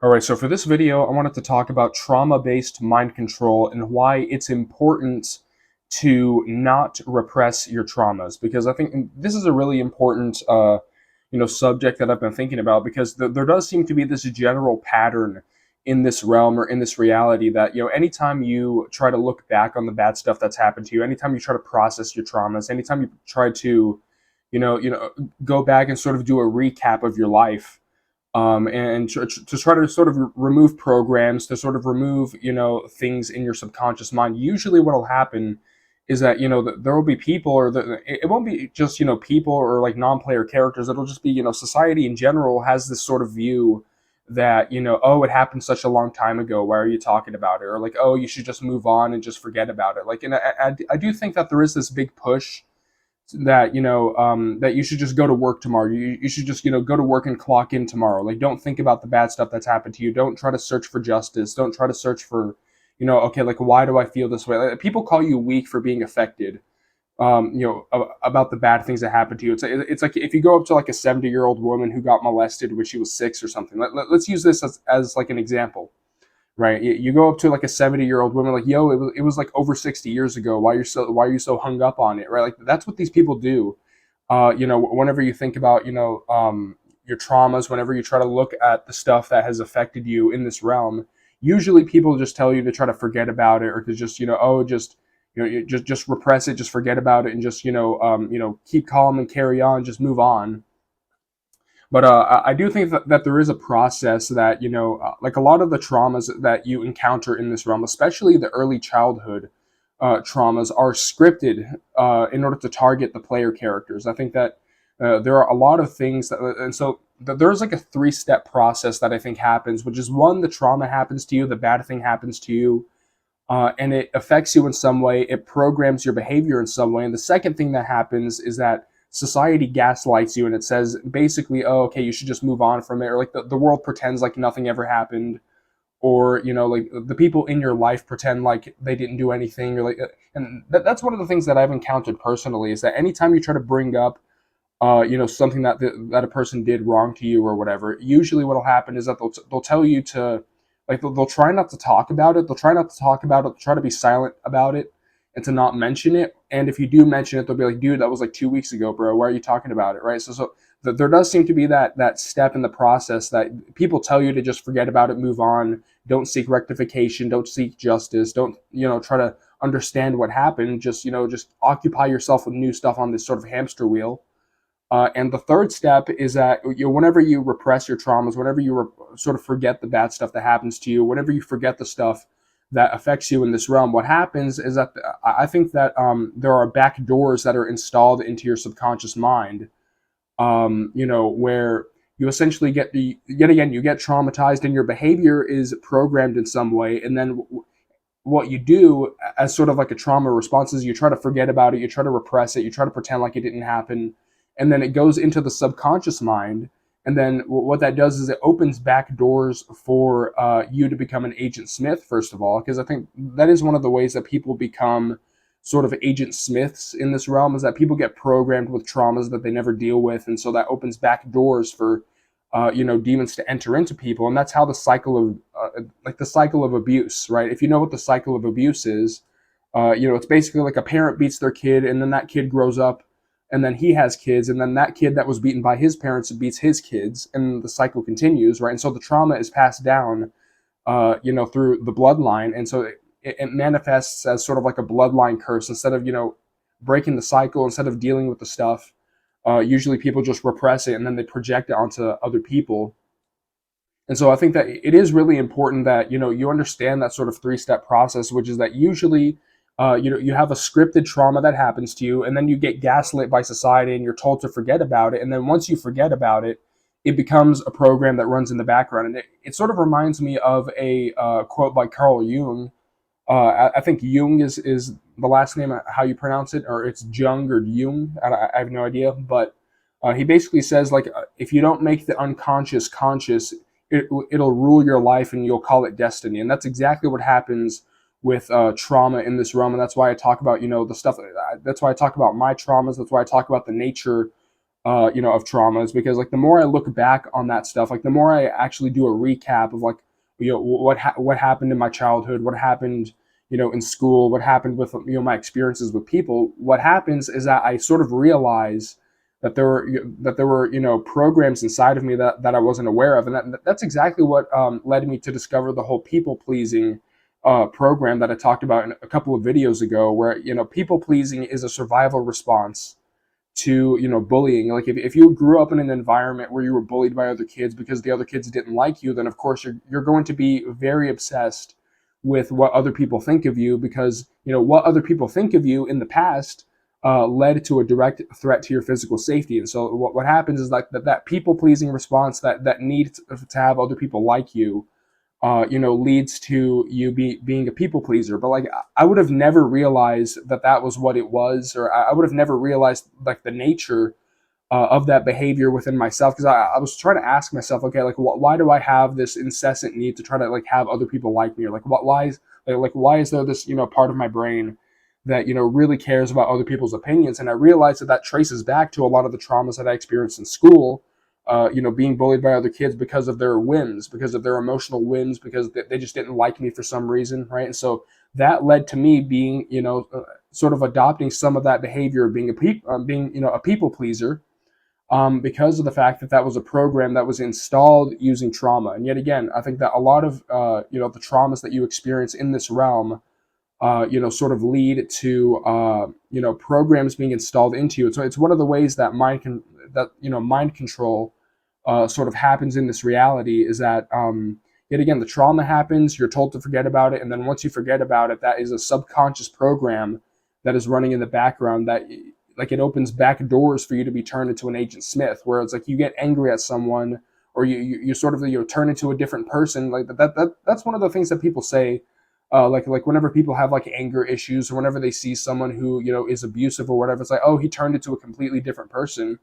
Alright, so for this video, I wanted to talk about trauma-based mind control and why it's important to not repress your traumas. Because I think this is a really important, subject that I've been thinking about. Because there does seem to be this general pattern in this realm or in this reality that anytime you try to look back on the bad stuff that's happened to you, anytime you try to process your traumas, anytime you try to, go back and sort of do a recap of your life and to try to sort of remove programs, to sort of remove things in your subconscious mind. Usually what will happen is that there will be people, or it won't be just people or like non-player characters. It'll just be society in general has this sort of view that oh, it happened such a long time ago, why are you talking about it, or like, oh, you should just move on and just forget about it. Like, and I do think that there is this big push that that you should just go to work tomorrow. You should just go to work and clock in tomorrow. Like, don't think about the bad stuff that's happened to you. Don't try to search for justice. Don't try to search for okay, like, why do I feel this way. Like, people call you weak for being affected about the bad things that happen to you. It's like if you go up to like a 70-year-old woman who got molested when she was 6 or something. Let's use this as like an example, right? You go up to like a 70-year-old woman, like, yo, it was like over 60 years ago. Why are you so hung up on it, right? Like, that's what these people do. Whenever you think about your traumas, whenever you try to look at the stuff that has affected you in this realm, usually people just tell you to try to forget about it, or to just oh, just just repress it, just forget about it, and just keep calm and carry on, just move on. But I do think that there is a process that, like a lot of the traumas that you encounter in this realm, especially the early childhood traumas, are scripted in order to target the player characters. I think that there are a lot of things that, and so there's like a three-step process that I think happens, which is one, the trauma happens to you, the bad thing happens to you, and it affects you in some way, it programs your behavior in some way. And the second thing that happens is that society gaslights you, and it says basically, oh, okay, you should just move on from it, or like the world pretends like nothing ever happened, or like the people in your life pretend like they didn't do anything, or like, and that's one of the things that I've encountered personally, is that anytime you try to bring up something that a person did wrong to you or whatever, usually what'll happen is that they'll tell you to, like, they'll try not to talk about it. They'll try not to talk about it. They'll try to be silent about it and to not mention it. And if you do mention it, they'll be like, dude, that was like 2 weeks ago, bro. Why are you talking about it, right? So there does seem to be that step in the process that people tell you to just forget about it, move on, don't seek rectification, don't seek justice, don't try to understand what happened. Just occupy yourself with new stuff on this sort of hamster wheel. And the third step is that whenever you repress your traumas, whenever you sort of forget the bad stuff that happens to you, whenever you forget the stuff that affects you in this realm, what happens is that I think that there are back doors that are installed into your subconscious mind, where you essentially yet again, you get traumatized and your behavior is programmed in some way. And then what you do as sort of like a trauma response is you try to forget about it, you try to repress it, you try to pretend like it didn't happen, and then it goes into the subconscious mind. And then what that does is it opens back doors for you to become an Agent Smith, first of all, because I think that is one of the ways that people become sort of Agent Smiths in this realm, is that people get programmed with traumas that they never deal with, and so that opens back doors for demons to enter into people. And that's how the cycle of like the cycle of abuse, right? If you know what the cycle of abuse is, it's basically like a parent beats their kid, and then that kid grows up, and then he has kids, and then that kid that was beaten by his parents beats his kids, and the cycle continues, right? And so the trauma is passed down, through the bloodline, and so it manifests as sort of like a bloodline curse. Instead of breaking the cycle, instead of dealing with the stuff, usually people just repress it and then they project it onto other people. And so I think that it is really important that you understand that sort of three-step process, which is that usually you have a scripted trauma that happens to you, and then you get gaslit by society, and you're told to forget about it. And then once you forget about it, it becomes a program that runs in the background. And it sort of reminds me of a quote by Carl Jung. I think Jung is the last name, how you pronounce it, or it's Jung or Jung. I have no idea, but he basically says, like, if you don't make the unconscious conscious, it'll rule your life, and you'll call it destiny. And that's exactly what happens with trauma in this realm. And that's why I talk about the stuff. That's why I talk about my traumas. That's why I talk about the nature of traumas, because like the more I look back on that stuff, like the more I actually do a recap of like, what happened in my childhood, what happened, in school, what happened with, my experiences with people. What happens is that I sort of realize that there were programs inside of me that I wasn't aware of, and that's exactly what led me to discover the whole people pleasing program that I talked about in a couple of videos ago, where people pleasing is a survival response to bullying. Like if you grew up in an environment where you were bullied by other kids because the other kids didn't like you, then of course you're going to be very obsessed with what other people think of you, because what other people think of you in the past led to a direct threat to your physical safety. And so what happens is like that people pleasing response, that need to have other people like you, leads to you being a people pleaser. But like I would have never realized that was what it was, or I would have never realized like the nature of that behavior within myself, because I was trying to ask myself, okay, like why do I have this incessant need to try to like have other people like me, or like why is why is there this part of my brain that really cares about other people's opinions? And I realized that traces back to a lot of the traumas that I experienced in school, being bullied by other kids because of their whims, because of their emotional whims, because they just didn't like me for some reason, right? And so that led to me being, sort of adopting some of that behavior, being a people pleaser, because of the fact that was a program that was installed using trauma. And yet again, I think that a lot of the traumas that you experience in this realm, sort of lead to programs being installed into you. And so it's one of the ways that mind control sort of happens in this reality, is that yet again the trauma happens, you're told to forget about it, and then once you forget about it, that is a subconscious program that is running in the background, that like it opens back doors for you to be turned into an Agent Smith, where it's like you get angry at someone, or you sort of turn into a different person. Like that's one of the things that people say, like whenever people have like anger issues, or whenever they see someone who is abusive or whatever, it's like, oh, he turned into a completely different person.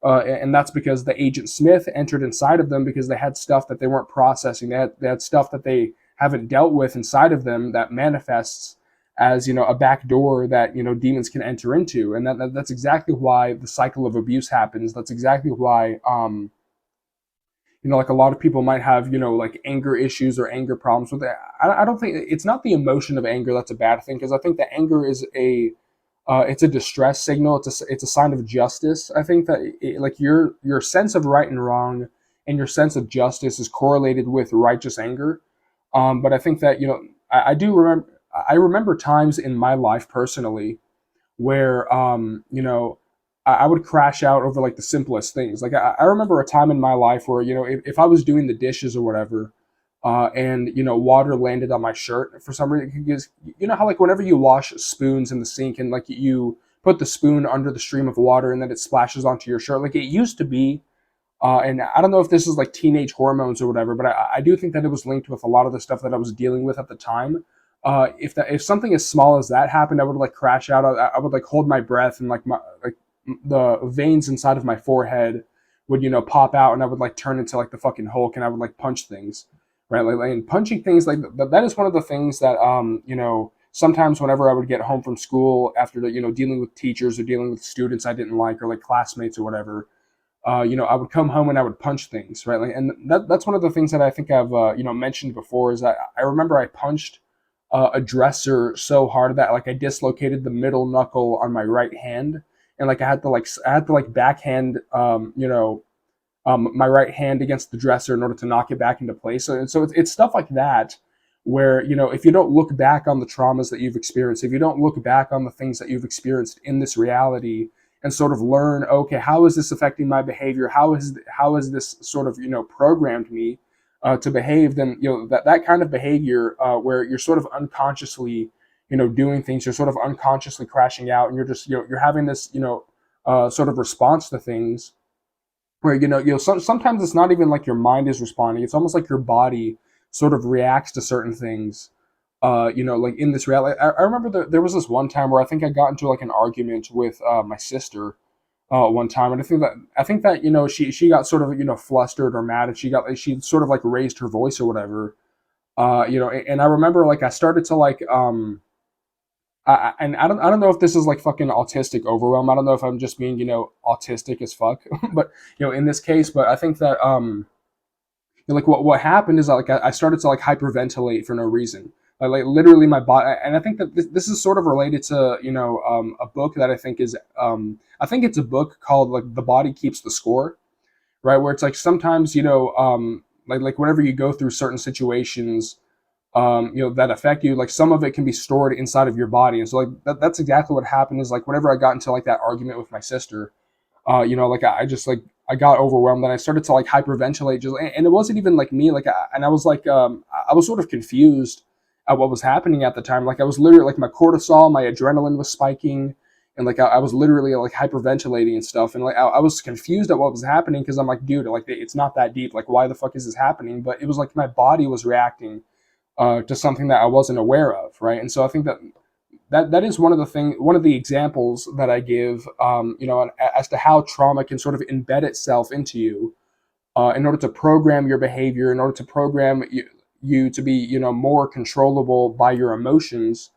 And that's because the Agent Smith entered inside of them, because they had stuff that they weren't processing. They had stuff that they haven't dealt with inside of them that manifests as a back door that demons can enter into. And that's exactly why the cycle of abuse happens. That's exactly why like a lot of people might have like anger issues or anger problems with it. I don't think it's not the emotion of anger that's a bad thing, because I think that anger is it's a distress signal. It's a sign of justice. I think that like your sense of right and wrong and your sense of justice is correlated with righteous anger. But I think that I do remember, I remember times in my life personally where I would crash out over like the simplest things. Like I remember a time in my life where if I was doing the dishes or whatever, and water landed on my shirt for some reason, because you know how like whenever you wash spoons in the sink and like you put the spoon under the stream of water and then it splashes onto your shirt, like it used to be. And I don't know if this is like teenage hormones or whatever, but I do think that it was linked with a lot of the stuff that I was dealing with at the time. If something as small as that happened, I would like crash out. I would like hold my breath, and like the veins inside of my forehead would pop out, and I would like turn into like the fucking Hulk, and I would like punch things, right? Like and punching things, like that is one of the things that sometimes whenever I would get home from school after dealing with teachers or dealing with students I didn't like, or like classmates or whatever, I would come home and I would punch things, right? Like, and that's one of the things that I think I've mentioned before, is that I remember I punched a dresser so hard that like I dislocated the middle knuckle on my right hand, and like I had to backhand my right hand against the dresser in order to knock it back into place. So it's stuff like that, where if you don't look back on the traumas that you've experienced, if you don't look back on the things that you've experienced in this reality, and sort of learn, okay, how is this affecting my behavior? How is this sort of programmed me to behave? Then that kind of behavior, where you're sort of unconsciously doing things, you're sort of unconsciously crashing out, and you're just you're having this sort of response to things, where sometimes it's not even like your mind is responding, it's almost like your body sort of reacts to certain things, like in this reality. I remember there was this one time where I think I got into like an argument with my sister one time, and I think that she got sort of flustered or mad, and she sort of like raised her voice or whatever, and I remember like I started to like And I don't know if this is like fucking autistic overwhelm. I don't know if I'm just being, autistic as fuck, but in this case. But I think that like what happened is like I started to like hyperventilate for no reason. Like literally my body, and I think that this is sort of related to a book that I think it's a book called like The Body Keeps the Score, right? Where it's like sometimes like whenever you go through certain situations that affect you, like some of it can be stored inside of your body, and so like that's exactly what happened. Is like whenever I got into like that argument with my sister, like I just like I got overwhelmed and I started to like hyperventilate, just and it wasn't even like me, and I was like I was sort of confused at what was happening at the time. Like I was literally like my cortisol, my adrenaline was spiking, and like I was literally like hyperventilating and stuff, and like I was confused at what was happening because I'm like, dude, like it's not that deep, like why the fuck is this happening? But it was like my body was reacting to something that I wasn't aware of, right? And so I think that that is one of the examples that I give, as to how trauma can sort of embed itself into you in order to program your behavior, in order to program you to be, more controllable by your emotions,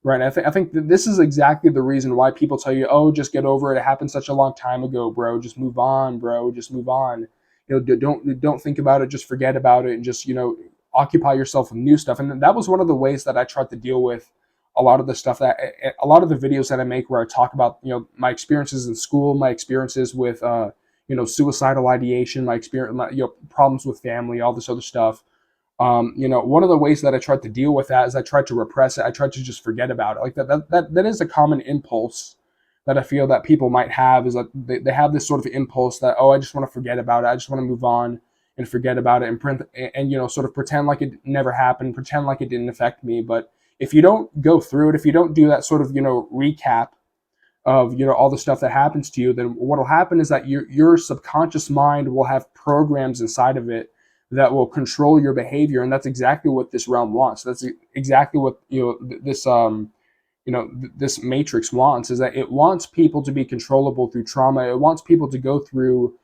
right? And I think that this is exactly the reason why people tell you, oh, just get over it. It happened such a long time ago, bro. Just move on, bro. Just move on. Don't think about it. Just forget about it, and just occupy yourself with new stuff. And that was one of the ways that I tried to deal with a lot of the stuff that a lot of the videos that I make, where I talk about my experiences in school, my experiences with suicidal ideation, my experience, problems with family, all this other stuff. One of the ways that I tried to deal with that is I tried to repress it. I tried to just forget about it. Like that is a common impulse that I feel that people might have, is that they have this sort of impulse that, oh, I just want to forget about it. I just want to move on and forget about it, and sort of pretend like it never happened, pretend like it didn't affect me. But if you don't go through it, if you don't do that sort of recap of all the stuff that happens to you, then what will happen is that your subconscious mind will have programs inside of it that will control your behavior, and that's exactly what this realm wants. That's exactly what this matrix wants, is that it wants people to be controllable through trauma. It wants people to go through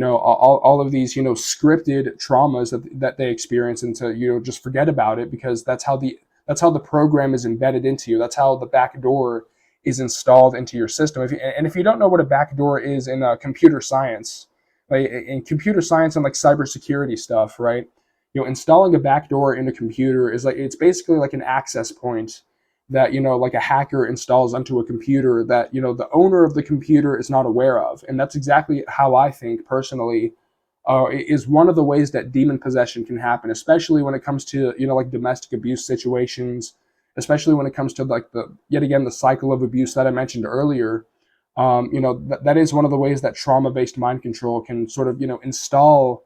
all of these scripted traumas that they experience, and to just forget about it, because that's how the program is embedded into you. That's how the back door is installed into your system. If you don't know what a backdoor is in computer science, like in computer science and like cybersecurity stuff, right? Installing a backdoor in a computer is like, it's basically like an access point that like a hacker installs onto a computer that the owner of the computer is not aware of. And that's exactly how I think personally is one of the ways that demon possession can happen, especially when it comes to like domestic abuse situations, especially when it comes to like the cycle of abuse that I mentioned earlier. That is one of the ways that trauma-based mind control can sort of install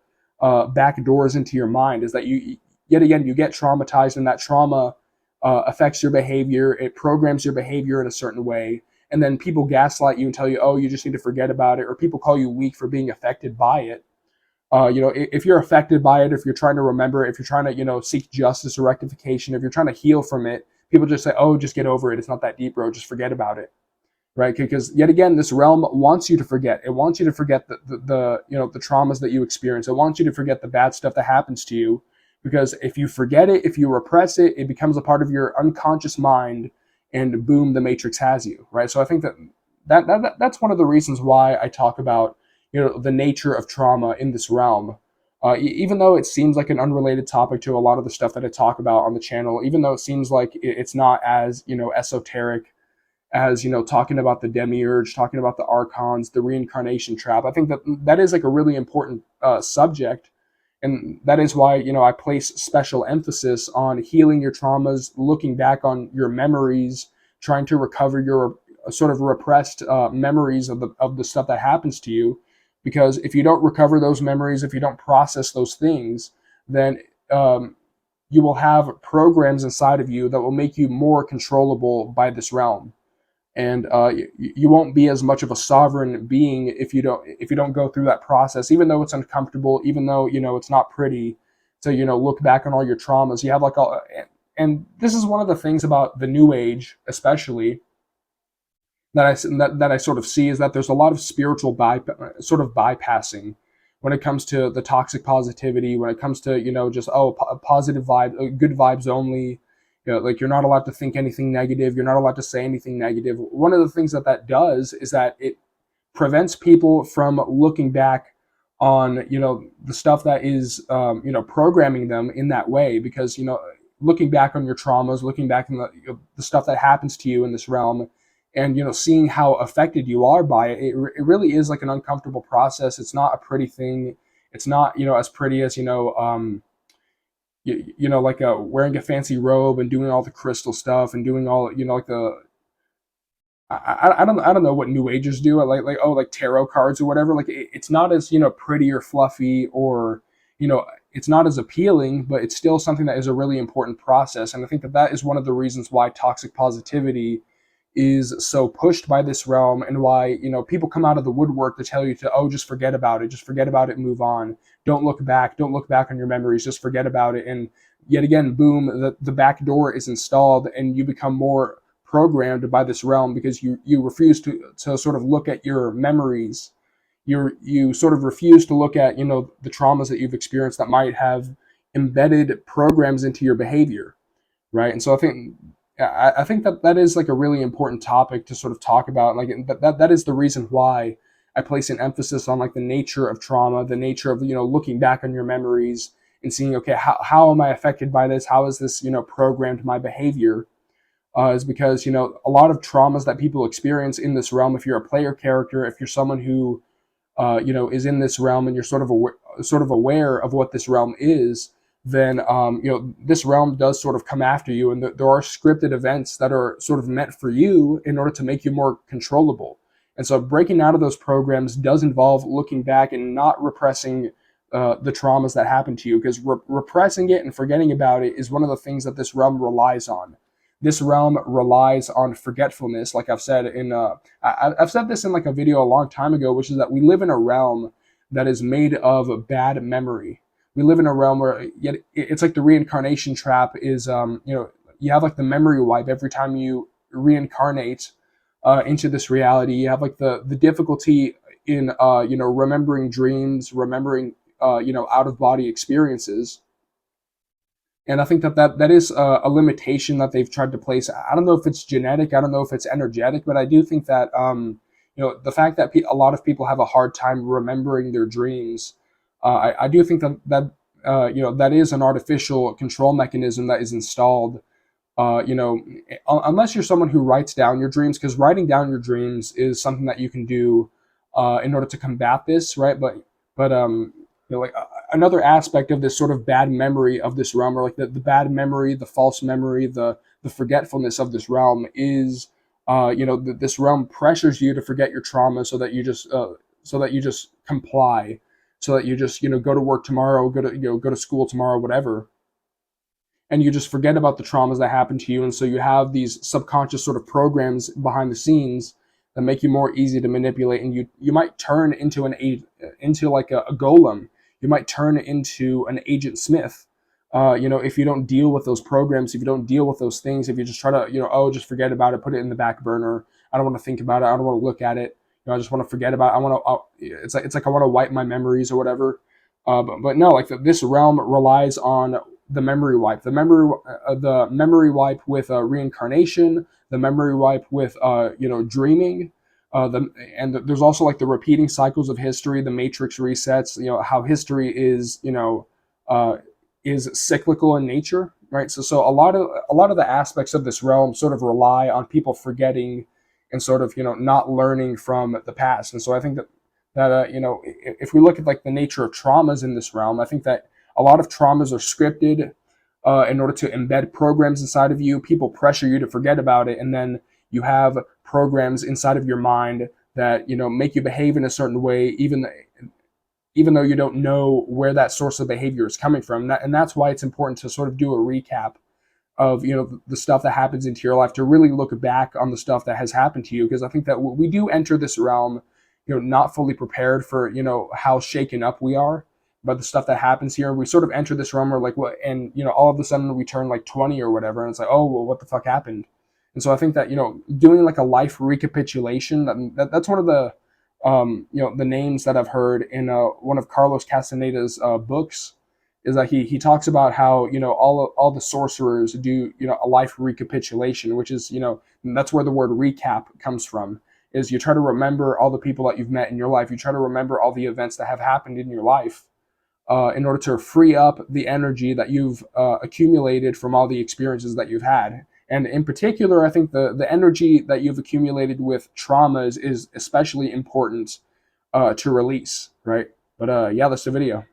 back doors into your mind, is that you yet again you get traumatized, and that trauma affects your behavior. It programs your behavior in a certain way, and then people gaslight you and tell you, oh, you just need to forget about it, or people call you weak for being affected by it. If you're affected by it, if you're trying to remember it, if you're trying to seek justice or rectification, if you're trying to heal from it, people just say, oh, just get over it. It's not that deep, bro. Just forget about it. Right? Because yet again, this realm wants you to forget. It wants you to forget the traumas that you experience. It wants you to forget the bad stuff that happens to you, because if you forget it, if you repress it, it becomes a part of your unconscious mind, and boom, the matrix has you. Right? So I think that's one of the reasons why I talk about the nature of trauma in this realm. Even though it seems like an unrelated topic to a lot of the stuff that I talk about on the channel, even though it seems like it's not as esoteric as talking about the demiurge, talking about the archons, the reincarnation trap. I think that is like a really important subject, and that is why I place special emphasis on healing your traumas, looking back on your memories, trying to recover your sort of repressed memories of the stuff that happens to you. Because if you don't recover those memories, if you don't process those things, then you will have programs inside of you that will make you more controllable by this realm, and you won't be as much of a sovereign being if you don't go through that process. Even though it's uncomfortable, even though it's not pretty to look back on all your traumas, you have like all. And this is one of the things about the new age, especially, that I sort of see, is that there's a lot of spiritual sort of bypassing when it comes to the toxic positivity, when it comes to just positive vibe, good vibes only. like you're not allowed to think anything negative. You're not allowed to say anything negative. One of the things that that does is that it prevents people from looking back on the stuff that is programming them in that way, because looking back on your traumas, looking back on the stuff that happens to you in this realm, and seeing how affected you are by it, it really is like an uncomfortable process. It's not a pretty thing. It's not as pretty as like wearing a fancy robe and doing all the crystal stuff and doing all like the I don't know what new agers do, like oh, like tarot cards or whatever. Like it's not as pretty or fluffy, or it's not as appealing, but it's still something that is a really important process. And I think that that is one of the reasons why toxic positivity is so pushed by this realm, and why people come out of the woodwork to tell you to, oh, just forget about it, just forget about it, move on, don't look back on your memories, just forget about it. And yet again, boom, the back door is installed, and you become more programmed by this realm, because you refuse to sort of look at your memories. You sort of refuse to look at the traumas that you've experienced that might have embedded programs into your behavior, right? And so I think that that is like a really important topic to sort of talk about. Like that is the reason why I place an emphasis on like the nature of trauma, the nature of looking back on your memories and seeing, okay, how am I affected by this? How is this programmed my behavior? Is because a lot of traumas that people experience in this realm. If you're a player character, if you're someone who is in this realm, and you're sort of aware of what this realm is, then this realm does sort of come after you, and there are scripted events that are sort of meant for you in order to make you more controllable. And so breaking out of those programs does involve looking back and not repressing the traumas that happen to you, because repressing it and forgetting about it is one of the things that this realm relies on. This realm relies on forgetfulness, like I've said I've said this in like a video a long time ago, which is that we live in a realm that is made of bad memory. We live in a realm where yet it's like the reincarnation trap is you have like the memory wipe every time you reincarnate into this reality. You have like the difficulty in remembering dreams, remembering out of body experiences. And I think that is a limitation that they've tried to place. I don't know if it's genetic, I don't know if it's energetic, but I do think that the fact that a lot of people have a hard time remembering their dreams, I do think that is an artificial control mechanism that is installed. Unless you're someone who writes down your dreams, because writing down your dreams is something that you can do in order to combat this, right? But like another aspect of this sort of bad memory of this realm, or like the bad memory, the false memory, the forgetfulness of this realm is, this realm pressures you to forget your trauma, so that you just comply, so that you just go to work tomorrow, go to school tomorrow, whatever, and you just forget about the traumas that happened to you. And so you have these subconscious sort of programs behind the scenes that make you more easy to manipulate, and you might turn into like a golem. You might turn into an Agent Smith, if you don't deal with those programs, if you don't deal with those things, if you just try to, oh, just forget about it, put it in the back burner. I don't want to think about it. I don't want to look at it. I just want to forget about it. It's like I want to wipe my memories or whatever. But no, like this realm relies on the memory wipe, the memory wipe with reincarnation, the memory wipe with dreaming. There's also like the repeating cycles of history, the matrix resets. How history is cyclical in nature, right? So a lot of the aspects of this realm sort of rely on people forgetting and sort of not learning from the past. And so I think that if we look at like the nature of traumas in this realm, I think that a lot of traumas are scripted in order to embed programs inside of you. People pressure you to forget about it, and then you have programs inside of your mind that make you behave in a certain way, even though you don't know where that source of behavior is coming from. And that's why it's important to sort of do a recap of the stuff that happens into your life, to really look back on the stuff that has happened to you, because I think that we do enter this realm not fully prepared for how shaken up we are by the stuff that happens here. We sort of enter this realm where like what, and all of a sudden we turn like 20 or whatever, and it's like, oh well, what the fuck happened? And so I think that doing like a life recapitulation, that's one of the the names that I've heard in one of Carlos Castaneda's books, is that he talks about how, you know, all the sorcerers do, you know, a life recapitulation, which is, you know, that's where the word recap comes from. Is you try to remember all the people that you've met in your life. You try to remember all the events that have happened in your life, in order to free up the energy that you've accumulated from all the experiences that you've had. And in particular, I think the energy that you've accumulated with traumas is especially important to release, right? But yeah, that's the video.